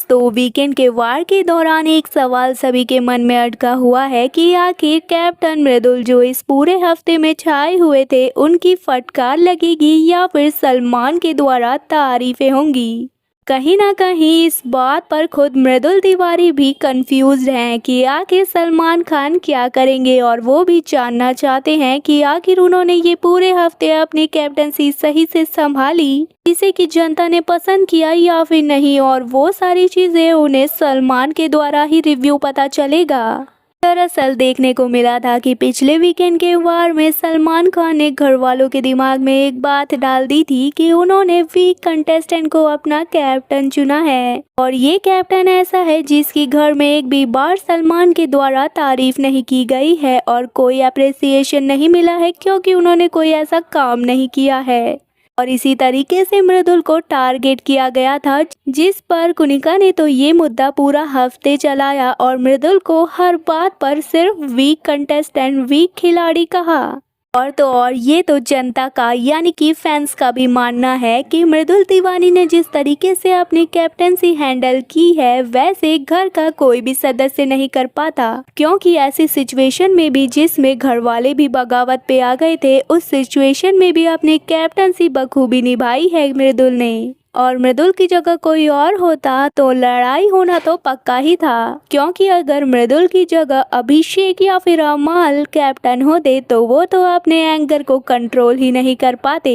दोस्तों, वीकेंड के वार के दौरान एक सवाल सभी के मन में अटका हुआ है कि आखिर कैप्टन मृदुल जो इस पूरे हफ्ते में छाए हुए थे, उनकी फटकार लगेगी या फिर सलमान के द्वारा तारीफें होंगी। कहीं ना कहीं इस बात पर खुद मृदुल तिवारी भी कंफ्यूज्ड हैं कि आखिर सलमान खान क्या करेंगे, और वो भी जानना चाहते हैं कि आखिर उन्होंने ये पूरे हफ्ते अपनी कैप्टनसी सही से संभाली, जिसे कि जनता ने पसंद किया या फिर नहीं, और वो सारी चीजें उन्हें सलमान के द्वारा ही रिव्यू पता चलेगा। दरअसल देखने को मिला था कि पिछले वीकेंड के वार में सलमान खान ने घर वालों के दिमाग में एक बात डाल दी थी कि उन्होंने वीक कंटेस्टेंट को अपना कैप्टन चुना है, और ये कैप्टन ऐसा है जिसकी घर में एक भी बार सलमान के द्वारा तारीफ नहीं की गई है और कोई अप्रिसिएशन नहीं मिला है, क्योंकि उन्होंने कोई ऐसा काम नहीं किया है। और इसी तरीके से मृदुल को टारगेट किया गया था, जिस पर कुनिका ने तो ये मुद्दा पूरा हफ्ते चलाया और मृदुल को हर बात पर सिर्फ वीक कंटेस्टेंट, वीक खिलाड़ी कहा। और ये तो जनता का यानी कि फैंस का भी मानना है कि मृदुल तिवारी ने जिस तरीके से अपनी कैप्टनसी हैंडल की है, वैसे घर का कोई भी सदस्य नहीं कर पाता, क्योंकि ऐसी सिचुएशन में भी जिसमें घर वाले भी बगावत पे आ गए थे, उस सिचुएशन में भी अपनी कैप्टनसी बखूबी निभाई है मृदुल ने। और मृदुल की जगह कोई और होता तो लड़ाई होना तो पक्का ही था, क्योंकि अगर मृदुल की जगह अभिषेक या फिर अमाल कैप्टन होते तो वो तो अपने एंगर को कंट्रोल ही नहीं कर पाते।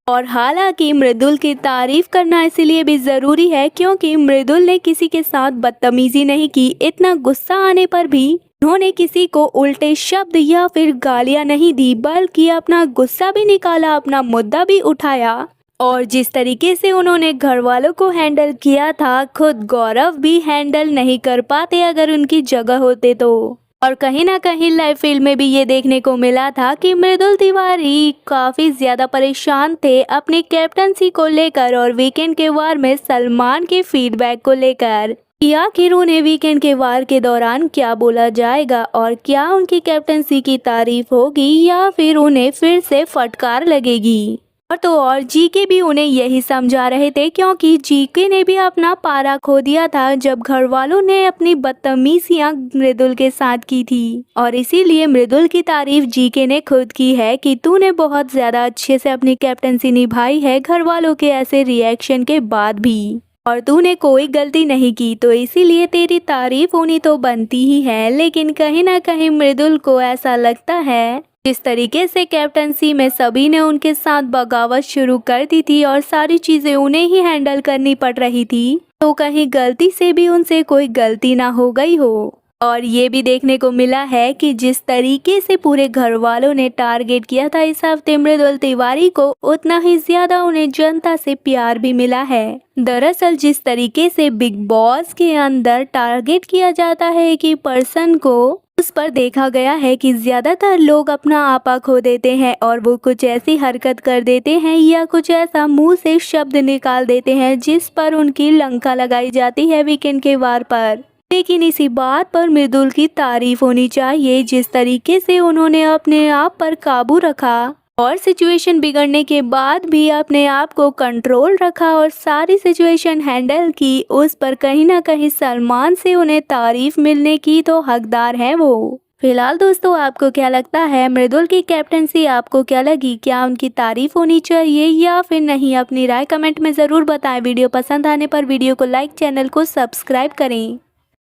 और हालांकि मृदुल की तारीफ करना इसलिए भी ज़रूरी है क्योंकि मृदुल ने किसी के साथ बदतमीजी नहीं की। इतना गुस्सा आने पर भी उन्होंने किसी को उल्टे शब्द या फिर गालियां नहीं दी, बल्कि अपना गुस्सा भी निकाला, अपना मुद्दा भी उठाया। और जिस तरीके से उन्होंने घर वालों को हैंडल किया था, खुद गौरव भी हैंडल नहीं कर पाते अगर उनकी जगह होते तो। और कहीं ना कहीं लाइव फील्ड में भी ये देखने को मिला था कि मृदुल तिवारी काफ़ी ज़्यादा परेशान थे अपनी कैप्टनसी को लेकर और वीकेंड के वार में सलमान के फीडबैक को लेकर कि आखिर उन्हें वीकेंड के वार के दौरान क्या बोला जाएगा, और क्या उनकी कैप्टनसी की तारीफ होगी या फिर उन्हें फिर से फटकार लगेगी। और जीके भी उन्हें यही समझा रहे थे, क्योंकि जीके ने भी अपना पारा खो दिया था जब घर वालों ने अपनी बदतमीजियां मृदुल के साथ की थी। और इसीलिए मृदुल की तारीफ जीके ने खुद की है कि तूने बहुत ज़्यादा अच्छे से अपनी कैप्टनसी निभाई है घर वालों के ऐसे रिएक्शन के बाद भी, और तूने कोई गलती नहीं की, तो इसीलिए तेरी तारीफ होनी तो बनती ही है। लेकिन कहीं ना कहीं मृदुल को ऐसा लगता है जिस तरीके से कैप्टनसी में सभी ने उनके साथ बगावत शुरू कर दी थी और सारी चीज़ें उन्हें ही हैंडल करनी पड़ रही थी, तो कहीं गलती से भी उनसे कोई गलती ना हो गई हो। और ये भी देखने को मिला है कि जिस तरीके से पूरे घर वालों ने टारगेट किया था इस हफ्ते मृदुल तिवारी को, उतना ही ज़्यादा उन्हें जनता से प्यार भी मिला है। दरअसल जिस तरीके से बिग बॉस के अंदर टारगेट किया जाता है कि पर्सन को, उस पर देखा गया है कि ज़्यादातर लोग अपना आपा खो देते हैं और वो कुछ ऐसी हरकत कर देते हैं या कुछ ऐसा मुंह से शब्द निकाल देते हैं जिस पर उनकी लंका लगाई जाती है वीकेंड के वार पर। लेकिन इसी बात पर मृदुल की तारीफ होनी चाहिए, जिस तरीके से उन्होंने अपने आप पर काबू रखा और सिचुएशन बिगड़ने के बाद भी अपने आप को कंट्रोल रखा और सारी सिचुएशन हैंडल की। उस पर कहीं ना कहीं सलमान से उन्हें तारीफ मिलने की तो हकदार है वो। फिलहाल दोस्तों, आपको क्या लगता है, मृदुल की कैप्टनसी आपको क्या लगी? क्या उनकी तारीफ होनी चाहिए या फिर नहीं? अपनी राय कमेंट में ज़रूर बताएं। वीडियो पसंद आने पर वीडियो को लाइक, चैनल को सब्सक्राइब करें।